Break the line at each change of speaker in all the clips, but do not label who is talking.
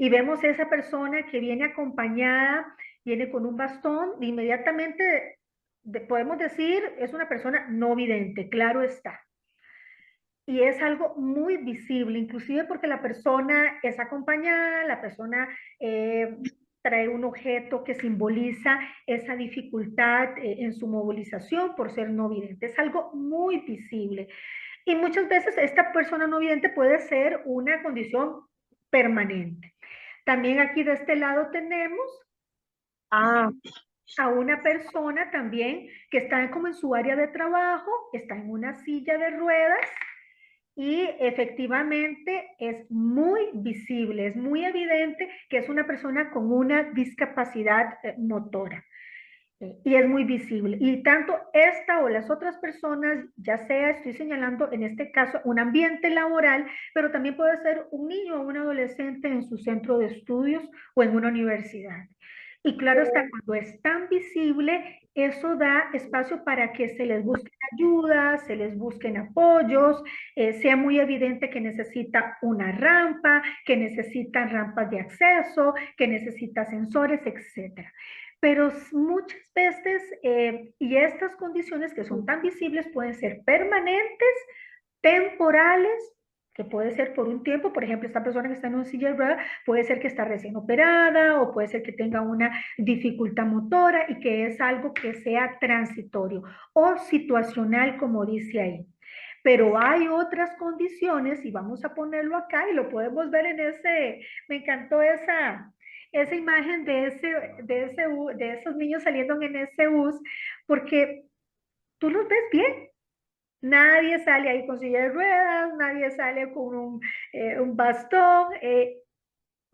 y vemos esa persona que viene acompañada, viene con un bastón, inmediatamente podemos decir es una persona no vidente, claro está. Y es algo muy visible, inclusive porque la persona es acompañada, la persona trae un objeto que simboliza esa dificultad en su movilización por ser no vidente. Es algo muy visible. Y muchas veces esta persona no vidente puede ser una condición permanente. También aquí de este lado tenemos
Ah,
a una persona también que está como en su área de trabajo, está en una silla de ruedas y efectivamente es muy visible, es muy evidente que es una persona con una discapacidad motora. Y es muy visible. Y tanto esta o las otras personas, ya sea, estoy señalando en este caso un ambiente laboral, pero también puede ser un niño o un adolescente en su centro de estudios o en una universidad. Y claro está, cuando es tan visible, eso da espacio para que se les busquen ayuda, se les busquen apoyos, sea muy evidente que necesita una rampa, que necesitan rampas de acceso, que necesita sensores, etcétera. Pero muchas veces, y estas condiciones que son tan visibles pueden ser permanentes, temporales, que puede ser por un tiempo, por ejemplo, esta persona que está en una silla de ruedas puede ser que está recién operada o puede ser que tenga una dificultad motora y que es algo que sea transitorio o situacional, como dice ahí. Pero hay otras condiciones, y vamos a ponerlo acá, y lo podemos ver en ese, me encantó esa imagen de esos niños saliendo en ese bus, porque tú los ves bien. Nadie sale ahí con silla de ruedas, nadie sale con un bastón,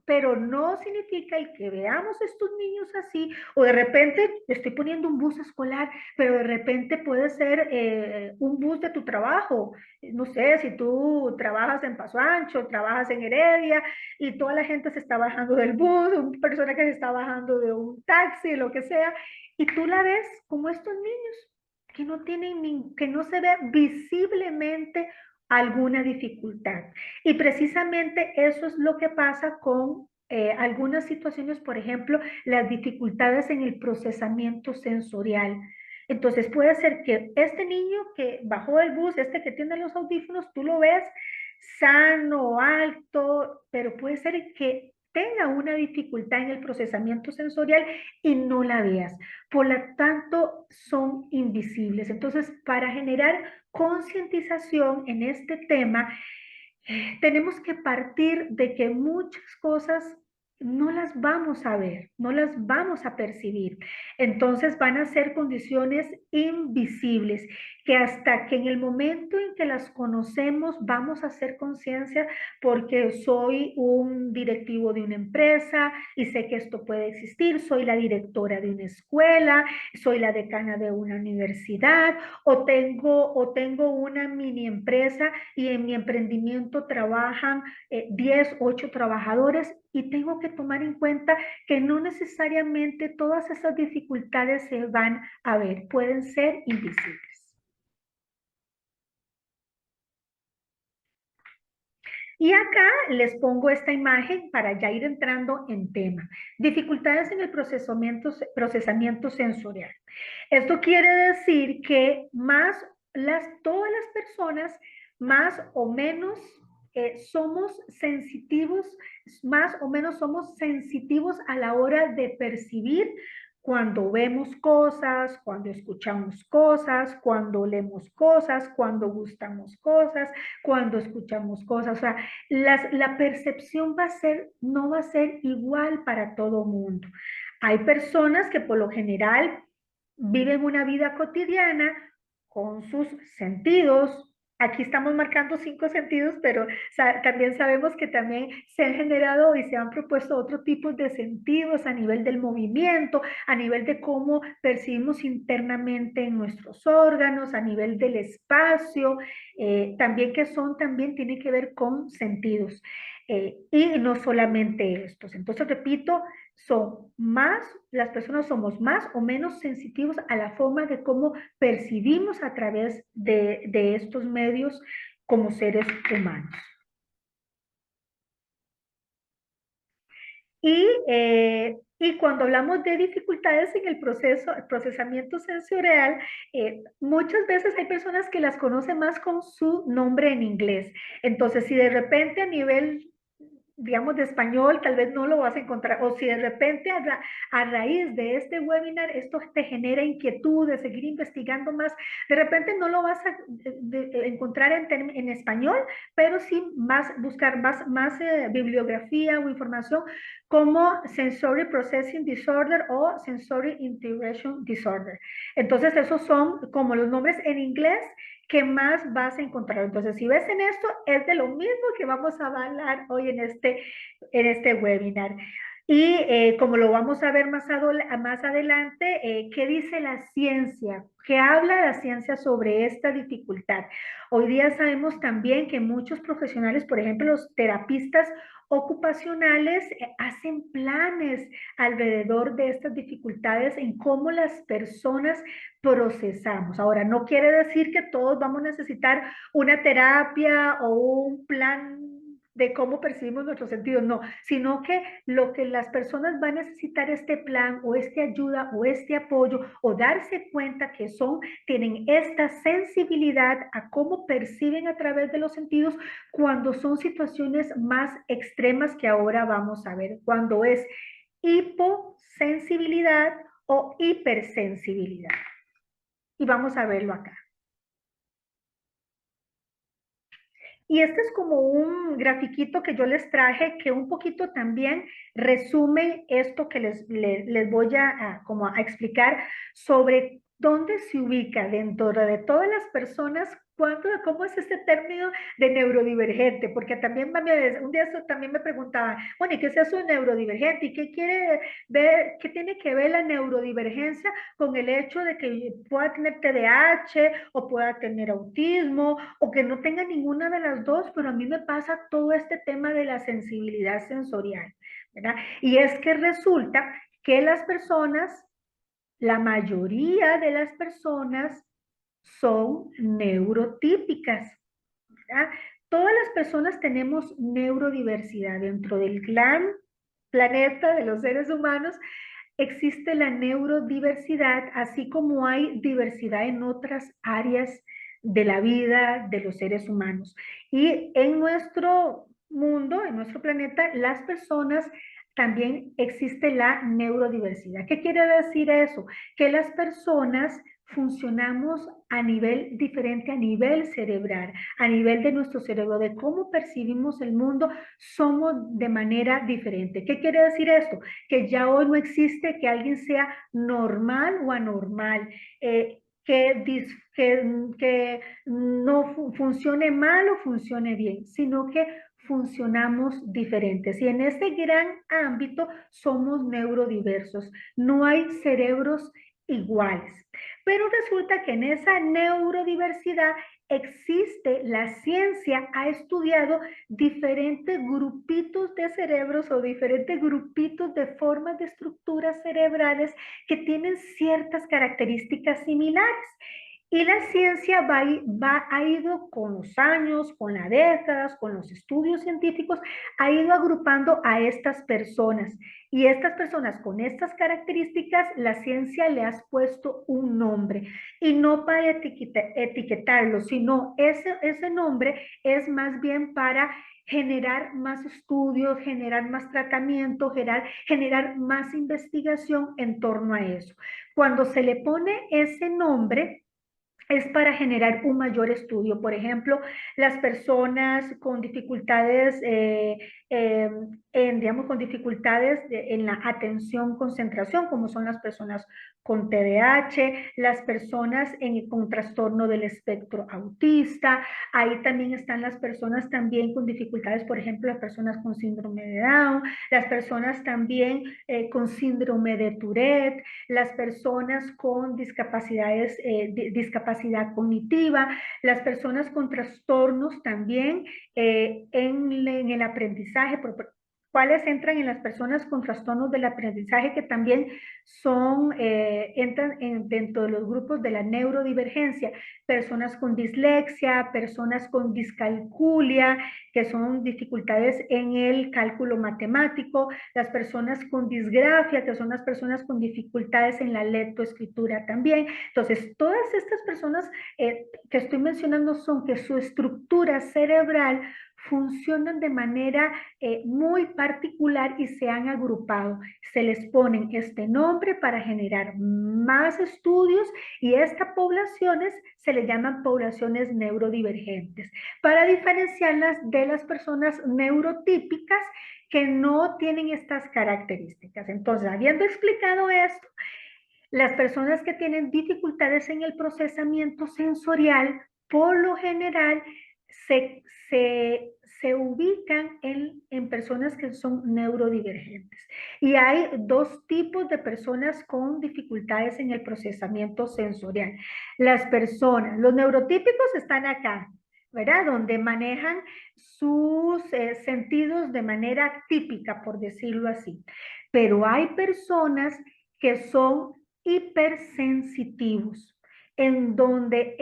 pero no significa el que veamos estos niños así, o de repente estoy poniendo un bus escolar, pero de repente puede ser un bus de tu trabajo. No sé, si tú trabajas en Paso Ancho, trabajas en Heredia, y toda la gente se está bajando del bus, una persona que se está bajando de un taxi, lo que sea, y tú la ves como estos niños que no tienen, que no se ve visiblemente alguna dificultad. Y precisamente eso es lo que pasa con algunas situaciones, por ejemplo, las dificultades en el procesamiento sensorial. Entonces puede ser que este niño que bajó del bus, este que tiene los audífonos, tú lo ves sano, alto, pero puede ser que tenga una dificultad en el procesamiento sensorial y no la veas. Por lo tanto, son invisibles. Entonces, para generar concientización en este tema, tenemos que partir de que muchas cosas no las vamos a ver, no las vamos a percibir. Entonces van a ser condiciones invisibles que hasta que en el momento en que las conocemos vamos a hacer conciencia porque soy un directivo de una empresa y sé que esto puede existir, soy la directora de una escuela, soy la decana de una universidad o tengo una mini empresa y en mi emprendimiento trabajan 10, 8 trabajadores y tengo que tomar en cuenta que no necesariamente todas esas dificultades se van a ver, pueden ser invisibles. Y acá les pongo esta imagen para ya ir entrando en tema. Dificultades en el procesamiento sensorial. Esto quiere decir que todas las personas más o menos somos sensitivos, más o menos somos sensitivos a la hora de percibir cuando vemos cosas, cuando escuchamos cosas, cuando leemos cosas, cuando gustamos cosas, cuando escuchamos cosas. O sea, la percepción no va a ser igual para todo mundo. Hay personas que por lo general viven una vida cotidiana con sus sentidos. Aquí estamos marcando 5 sentidos, pero también sabemos que también se han generado y se han propuesto otro tipo de sentidos a nivel del movimiento, a nivel de cómo percibimos internamente en nuestros órganos, a nivel del espacio, también también tiene que ver con sentidos. Y no solamente estos. Entonces, repito, las personas somos más o menos sensitivos a la forma de cómo percibimos a través de estos medios como seres humanos. Y cuando hablamos de dificultades en el proceso, el procesamiento sensorial, muchas veces hay personas que las conocen más con su nombre en inglés. Entonces, si de repente a nivel, digamos, de español, tal vez no lo vas a encontrar, o si de repente a raíz de este webinar esto te genera inquietud de seguir investigando más, de repente no lo vas a encontrar en español, pero sí más, buscar más bibliografía o información como Sensory Processing Disorder o Sensory Integration Disorder. Entonces, esos son como los nombres en inglés que más vas a encontrar. Entonces, si ves en esto, es de lo mismo que vamos a hablar hoy en este webinar. Y como lo vamos a ver más adelante, ¿qué dice la ciencia? ¿Qué habla la ciencia sobre esta dificultad? Hoy día sabemos también que muchos profesionales, por ejemplo, los terapistas ocupacionales, hacen planes alrededor de estas dificultades en cómo las personas procesamos. Ahora, no quiere decir que todos vamos a necesitar una terapia o un plan de cómo percibimos nuestros sentidos, no, sino que lo que las personas van a necesitar este plan o esta ayuda o este apoyo o darse cuenta que tienen esta sensibilidad a cómo perciben a través de los sentidos cuando son situaciones más extremas que ahora vamos a ver, cuando es hiposensibilidad o hipersensibilidad. Y vamos a verlo acá. Y este es como un grafiquito que yo les traje que un poquito también resume esto que les voy como a explicar sobre dónde se ubica dentro de todas las personas, cómo es este término de neurodivergente, porque también un día eso también me preguntaba, bueno, ¿y qué es eso de neurodivergente? ¿Y qué quiere ver, qué tiene que ver la neurodivergencia con el hecho de que pueda tener TDAH o pueda tener autismo o que no tenga ninguna de las dos, pero a mí me pasa todo este tema de la sensibilidad sensorial, ¿verdad? Y es que resulta que las personas, la mayoría de las personas son neurotípicas, ¿verdad? Todas las personas tenemos neurodiversidad dentro del gran planeta de los seres humanos. Existe la neurodiversidad, así como hay diversidad en otras áreas de la vida de los seres humanos. Y en nuestro mundo, en nuestro planeta, las personas también existe la neurodiversidad. ¿Qué quiere decir eso? Que las personas funcionamos a nivel diferente, a nivel cerebral, a nivel de nuestro cerebro, de cómo percibimos el mundo, somos de manera diferente. ¿Qué quiere decir esto? Que ya hoy no existe que alguien sea normal o anormal, que no funcione mal o funcione bien, sino que funcionamos diferentes. Y en este gran ámbito somos neurodiversos, no hay cerebros iguales. Pero resulta que en esa neurodiversidad existe, la ciencia ha estudiado diferentes grupitos de cerebros o diferentes grupitos de formas de estructuras cerebrales que tienen ciertas características similares. Y la ciencia ha ido con los años, con las décadas, con los estudios científicos, ha ido agrupando a estas personas. Y estas personas con estas características, la ciencia le ha puesto un nombre. Y no para etiquetarlo, sino ese nombre es más bien para generar más estudios, generar más tratamiento, generar más investigación en torno a eso. Cuando se le pone ese nombre, es para generar un mayor estudio. Por ejemplo, las personas con dificultades, eh, digamos, con dificultades en la atención, concentración, como son las personas con TDAH, las personas con trastorno del espectro autista. Ahí también están las personas también con dificultades, por ejemplo, las personas con síndrome de Down, las personas también con síndrome de Tourette, las personas con discapacidades, discapacidad cognitiva, las personas con trastornos también en el aprendizaje, cuáles entran en las personas con trastornos del aprendizaje que también entran dentro de los grupos de la neurodivergencia, personas con dislexia, personas con discalculia, que son dificultades en el cálculo matemático, las personas con disgrafia, que son las personas con dificultades en la lectoescritura también. Entonces, todas estas personas que estoy mencionando son que su estructura cerebral funcionan de manera muy particular y se han agrupado. Se les ponen este nombre para generar más estudios y estas poblaciones se le llaman poblaciones neurodivergentes, para diferenciarlas de las personas neurotípicas que no tienen estas características. Entonces, habiendo explicado esto, las personas que tienen dificultades en el procesamiento sensorial, por lo general, se ubican en personas que son neurodivergentes. Y hay dos tipos de personas con dificultades en el procesamiento sensorial. Las personas, los neurotípicos están acá, ¿verdad? Donde manejan sus sentidos de manera típica, por decirlo así. Pero hay personas que son hipersensitivos, en donde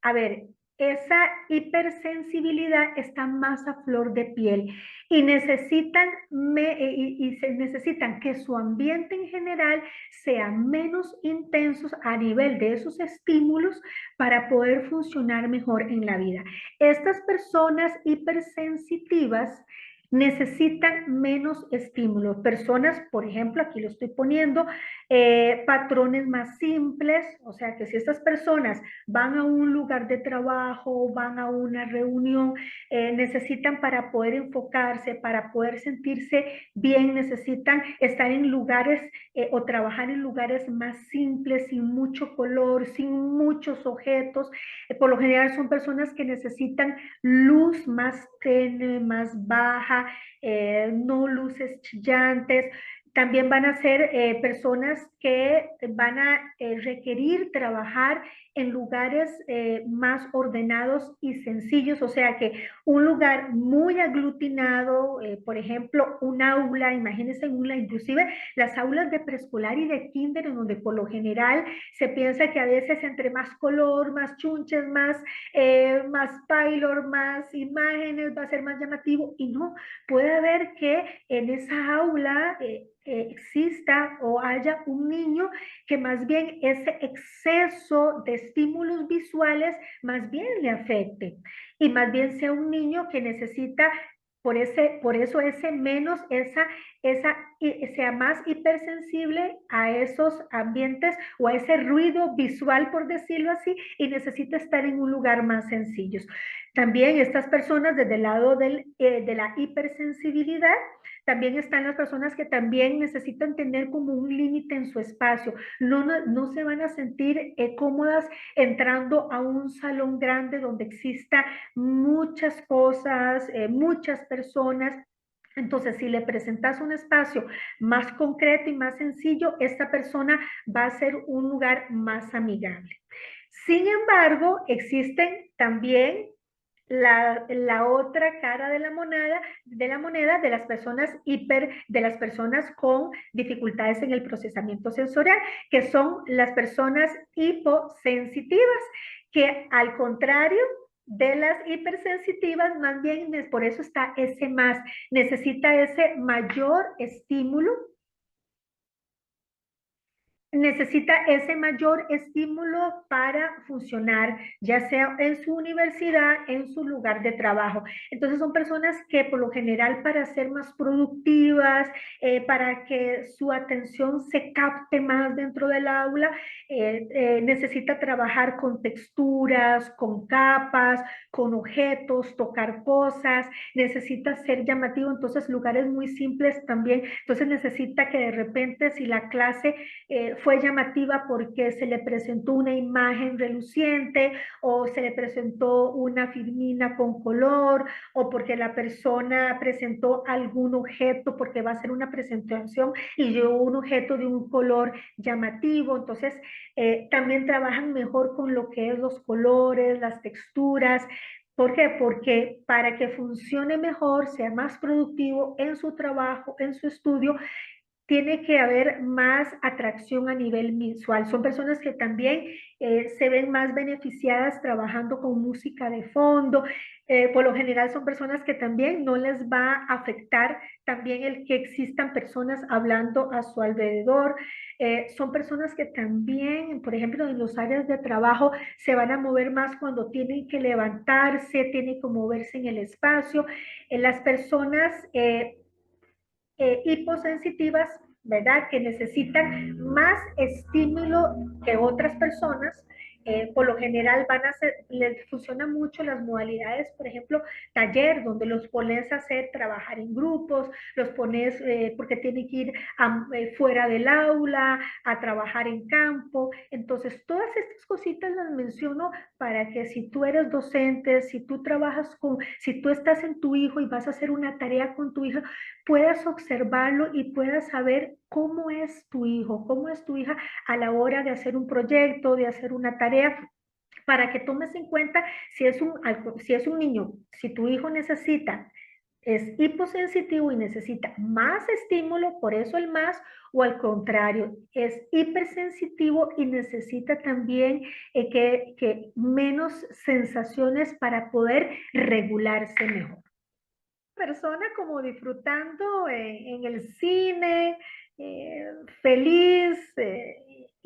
a ver, esa hipersensibilidad está más a flor de piel y se necesitan que su ambiente en general sea menos intenso a nivel de esos estímulos para poder funcionar mejor en la vida. Estas personas hipersensitivas necesitan menos estímulos. Personas, por ejemplo, aquí lo estoy poniendo, patrones más simples, o sea que si estas personas van a un lugar de trabajo, van a una reunión, necesitan para poder enfocarse, para poder sentirse bien, necesitan estar en lugares o trabajar en lugares más simples, sin mucho color, sin muchos objetos. Por lo general son personas que necesitan luz más tenue, más baja, no luces chillantes. También van a ser personas que van a requerir trabajar en lugares más ordenados y sencillos, o sea que un lugar muy aglutinado, por ejemplo, un aula, imagínense inclusive las aulas de preescolar y de kinder, en donde por lo general se piensa que a veces entre más color, más chunches, más pylor, más imágenes, va a ser más llamativo, y no, puede haber que en esa aula exista o haya un niño que más bien ese exceso de estímulos visuales más bien le afecte y más bien sea un niño que necesita por eso ese menos, sea más hipersensible a esos ambientes o a ese ruido visual, por decirlo así, y necesita estar en un lugar más sencillo. También estas personas desde el lado de la hipersensibilidad, también están las personas que también necesitan tener como un límite en su espacio. No se van a sentir cómodas entrando a un salón grande donde exista muchas cosas, muchas personas. Entonces, si le presentas un espacio más concreto y más sencillo, esta persona va a ser un lugar más amigable. Sin embargo, existen también la otra cara de las personas de las personas con dificultades en el procesamiento sensorial, que son las personas hiposensitivas, que al contrario de las hipersensitivas, más bien por eso está ese más, necesita ese mayor estímulo, necesita ese mayor estímulo para funcionar, ya sea en su universidad, en su lugar de trabajo. Entonces son personas que por lo general para ser más productivas, para que su atención se capte más dentro del aula, necesita trabajar con texturas, con capas, con objetos, tocar cosas, necesita ser llamativo, entonces lugares muy simples también, entonces necesita que de repente si la clase fue llamativa porque se le presentó una imagen reluciente o se le presentó una firmina con color o porque la persona presentó algún objeto porque va a ser una presentación y llevó un objeto de un color llamativo. Entonces, también trabajan mejor con lo que es los colores, las texturas. ¿Por qué? Porque para que funcione mejor, sea más productivo en su trabajo, en su estudio, tiene que haber más atracción a nivel visual. Son personas que también se ven más beneficiadas trabajando con música de fondo. Por lo general son personas que también no les va a afectar también el que existan personas hablando a su alrededor. Son personas que también, por ejemplo, en los áreas de trabajo se van a mover más cuando tienen que levantarse, tienen que moverse en el espacio. Las personas hiposensitivas, ¿verdad? Que necesitan más estímulo que otras personas. Por lo general van a hacer, les funcionan mucho las modalidades, por ejemplo, taller, donde los pones a hacer trabajar en grupos, los pones porque tienen que ir fuera del aula, a trabajar en campo. Entonces, todas estas cositas las menciono para que si tú eres docente, si tú trabajas con, si tú estás en tu hijo y vas a hacer una tarea con tu hijo, puedas observarlo y puedas saber cómo es tu hijo, cómo es tu hija a la hora de hacer un proyecto, de hacer una tarea, para que tomes en cuenta si es un niño, si tu hijo necesita, es hiposensitivo y necesita más estímulo, por eso el más, o al contrario, es hipersensitivo y necesita también que menos sensaciones para poder regularse mejor. Persona como disfrutando en el cine, eh, feliz,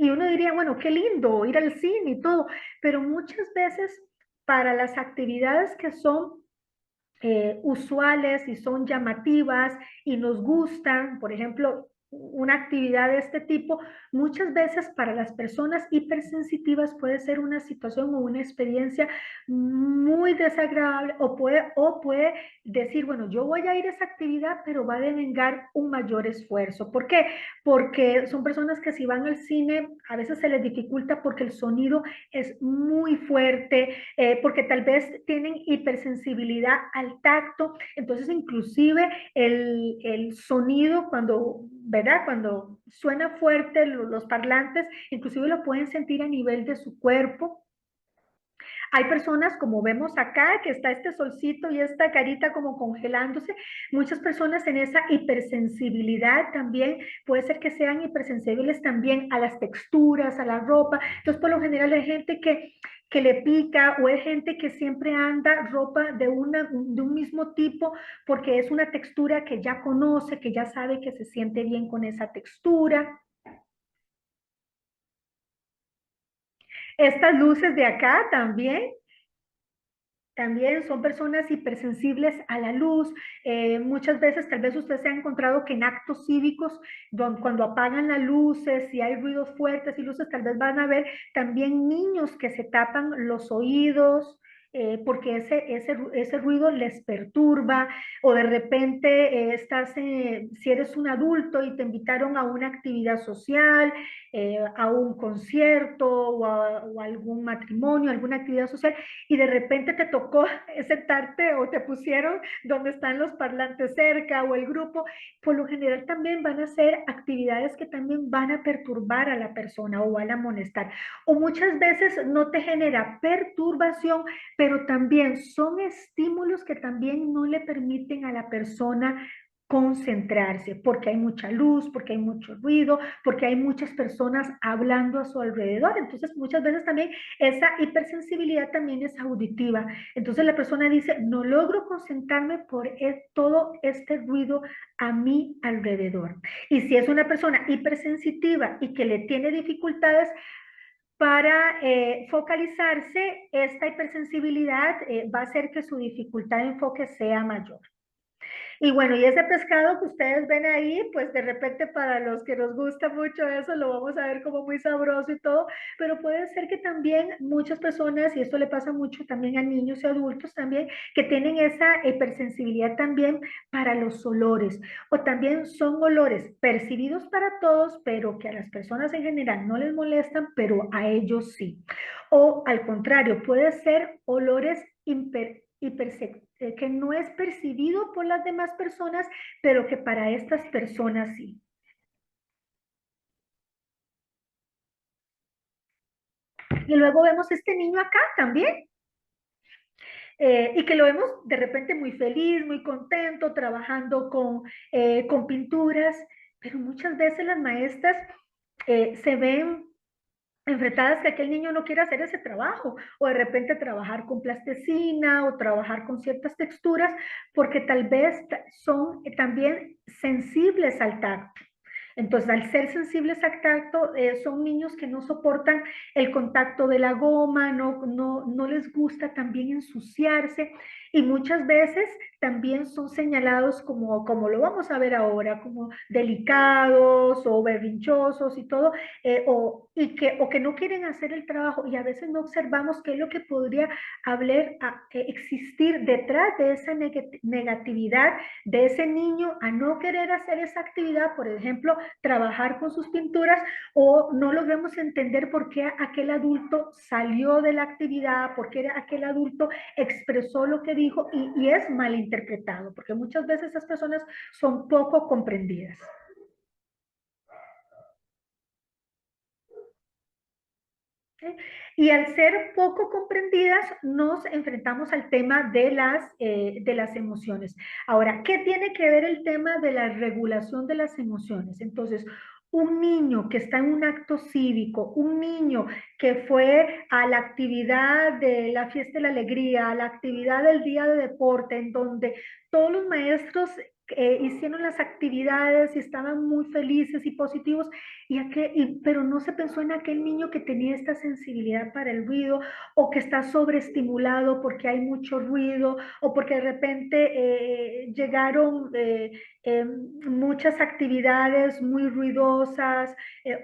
y uno diría, bueno, qué lindo ir al cine y todo, pero muchas veces para las actividades que son usuales y son llamativas y nos gustan, por ejemplo, una actividad de este tipo, muchas veces para las personas hipersensitivas puede ser una situación o una experiencia muy desagradable o puede decir, bueno, yo voy a ir a esa actividad, pero va a devengar un mayor esfuerzo. ¿Por qué? Porque son personas que si van al cine, a veces se les dificulta porque el sonido es muy fuerte, porque tal vez tienen hipersensibilidad al tacto, entonces inclusive el sonido cuando, ¿verdad? Cuando suena fuerte los parlantes, inclusive lo pueden sentir a nivel de su cuerpo. Hay personas, como vemos acá, que está este solcito y esta carita como congelándose. Muchas personas en esa hipersensibilidad también, puede ser que sean hipersensibles también a las texturas, a la ropa. Entonces, por lo general hay gente que le pica o hay gente que siempre anda ropa de un mismo tipo porque es una textura que ya conoce, que ya sabe que se siente bien con esa textura. Estas luces de acá también. También son personas hipersensibles a la luz. Muchas veces tal vez usted se ha encontrado que en actos cívicos, cuando apagan las luces y hay ruidos fuertes y luces, tal vez van a ver también niños que se tapan los oídos. Porque ese ruido les perturba, o de repente si eres un adulto y te invitaron a una actividad social, a un concierto o a algún matrimonio, alguna actividad social, y de repente te tocó sentarte o te pusieron donde están los parlantes cerca o el grupo, por lo general también van a ser actividades que también van a perturbar a la persona o van a molestar. O muchas veces no te genera perturbación, pero también son estímulos que también no le permiten a la persona concentrarse, porque hay mucha luz, porque hay mucho ruido, porque hay muchas personas hablando a su alrededor. Entonces, muchas veces también esa hipersensibilidad también es auditiva. Entonces la persona dice, no logro concentrarme por todo este ruido a mi alrededor. Y si es una persona hipersensitiva y que le tiene dificultades para focalizarse, esta hipersensibilidad va a hacer que su dificultad de enfoque sea mayor. Y bueno, y ese pescado que ustedes ven ahí, pues de repente para los que nos gusta mucho eso, lo vamos a ver como muy sabroso y todo, pero puede ser que también muchas personas, y esto le pasa mucho también a niños y adultos también, que tienen esa hipersensibilidad también para los olores, o también son olores percibidos para todos, pero que a las personas en general no les molestan, pero a ellos sí. O al contrario, puede ser olores que no es percibido por las demás personas, pero que para estas personas sí. Y luego vemos este niño acá también. y que lo vemos de repente muy feliz, muy contento, trabajando con pinturas, pero muchas veces las maestras se ven enfrentadas que aquel niño no quiere hacer ese trabajo, o de repente trabajar con plasticina o trabajar con ciertas texturas, porque tal vez son también sensibles al tacto. Entonces, al ser sensibles al tacto, son niños que no soportan el contacto de la goma, no les gusta también ensuciarse y muchas veces también son señalados como lo vamos a ver ahora, como delicados o berrinchosos y todo, o que no quieren hacer el trabajo y a veces no observamos qué es lo que podría existir detrás de esa negatividad de ese niño a no querer hacer esa actividad, por ejemplo, trabajar con sus pinturas, o no logremos entender por qué aquel adulto salió de la actividad, por qué aquel adulto expresó lo que dijo y es malinterpretado, porque muchas veces esas personas son poco comprendidas. ¿Okay? Y al ser poco comprendidas, nos enfrentamos al tema de las emociones. Ahora, ¿qué tiene que ver el tema de la regulación de las emociones? Entonces, un niño que está en un acto cívico, un niño que fue a la actividad de la fiesta de la alegría, a la actividad del día de deporte, en donde todos los maestros hicieron las actividades y estaban muy felices y positivos, pero no se pensó en aquel niño que tenía esta sensibilidad para el ruido o que está sobreestimulado porque hay mucho ruido o porque de repente llegaron muchas actividades muy ruidosas,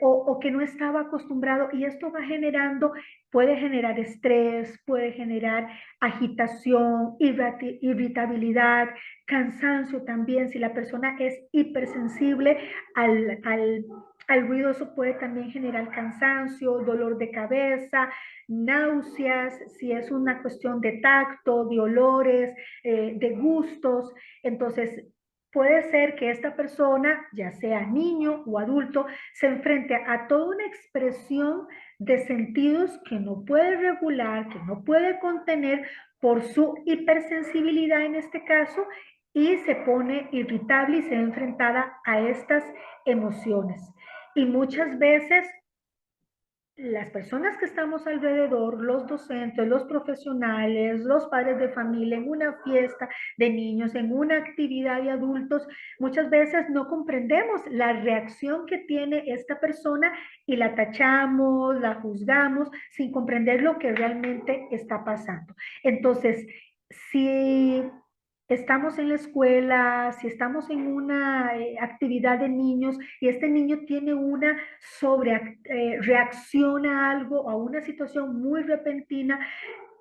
o que no estaba acostumbrado, y esto va generando, puede generar estrés, puede generar agitación, irritabilidad, cansancio también. Si la persona es hipersensible al ruido, eso puede también generar cansancio, dolor de cabeza, náuseas, si es una cuestión de tacto, de olores, de gustos. Entonces, puede ser que esta persona, ya sea niño o adulto, se enfrente a toda una expresión de sentidos que no puede regular, que no puede contener por su hipersensibilidad en este caso, y se pone irritable y se ve enfrentada a estas emociones. Y muchas veces las personas que estamos alrededor, los docentes, los profesionales, los padres de familia, en una fiesta de niños, en una actividad de adultos, muchas veces no comprendemos la reacción que tiene esta persona y la tachamos, la juzgamos sin comprender lo que realmente está pasando. Entonces, si estamos en la escuela, si estamos en una actividad de niños y este niño tiene una reacción a algo, a una situación muy repentina,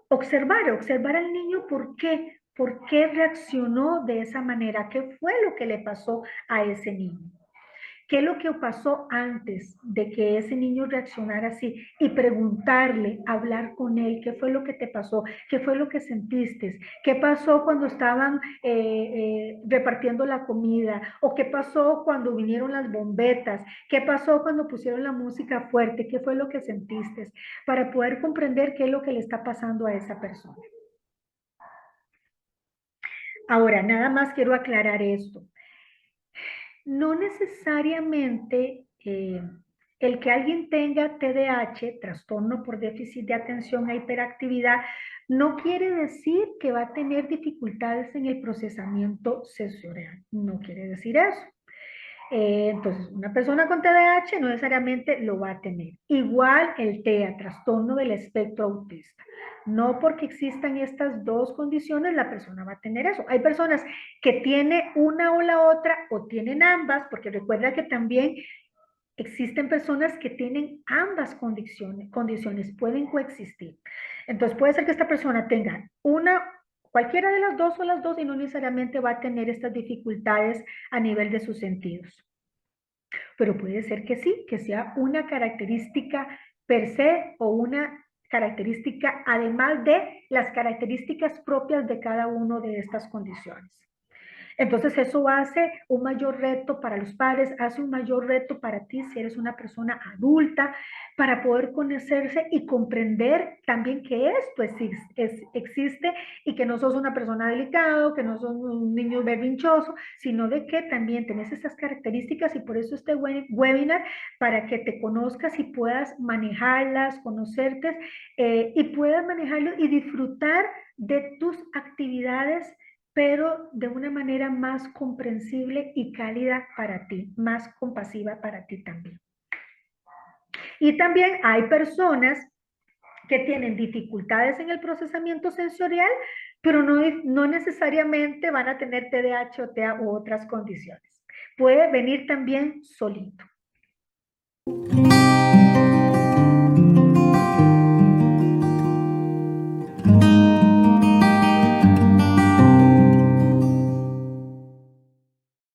observar al niño por qué reaccionó de esa manera, qué fue lo que le pasó a ese niño. ¿Qué es lo que pasó antes de que ese niño reaccionara así? Y preguntarle, hablar con él, ¿qué fue lo que te pasó? ¿Qué fue lo que sentiste? ¿Qué pasó cuando estaban repartiendo la comida? ¿O qué pasó cuando vinieron las bombetas? ¿Qué pasó cuando pusieron la música fuerte? ¿Qué fue lo que sentiste? Para poder comprender qué es lo que le está pasando a esa persona. Ahora, nada más quiero aclarar esto. No necesariamente el que alguien tenga TDAH, trastorno por déficit de atención e hiperactividad, no quiere decir que va a tener dificultades en el procesamiento sensorial. No quiere decir eso. Entonces, una persona con TDAH no necesariamente lo va a tener. Igual el TEA, trastorno del espectro autista. No porque existan estas dos condiciones, la persona va a tener eso. Hay personas que tienen una o la otra, o tienen ambas, porque recuerda que también existen personas que tienen ambas condiciones, pueden coexistir. Entonces, puede ser que esta persona tenga cualquiera de las dos o las dos, y no necesariamente va a tener estas dificultades a nivel de sus sentidos. Pero puede ser que sí, que sea una característica per se o una característica además de las características propias de cada una de estas condiciones. Entonces eso hace un mayor reto para los padres, hace un mayor reto para ti si eres una persona adulta, para poder conocerse y comprender también que esto existe y que no sos una persona delicada, que no sos un niño berrinchoso, sino de que también tenés esas características y por eso este webinar, para que te conozcas y puedas manejarlas, conocerte y puedas manejarlo y disfrutar de tus actividades, pero de una manera más comprensible y cálida para ti, más compasiva para ti también. Y también hay personas que tienen dificultades en el procesamiento sensorial, pero no necesariamente van a tener TDAH o TEA u otras condiciones. Puede venir también solito.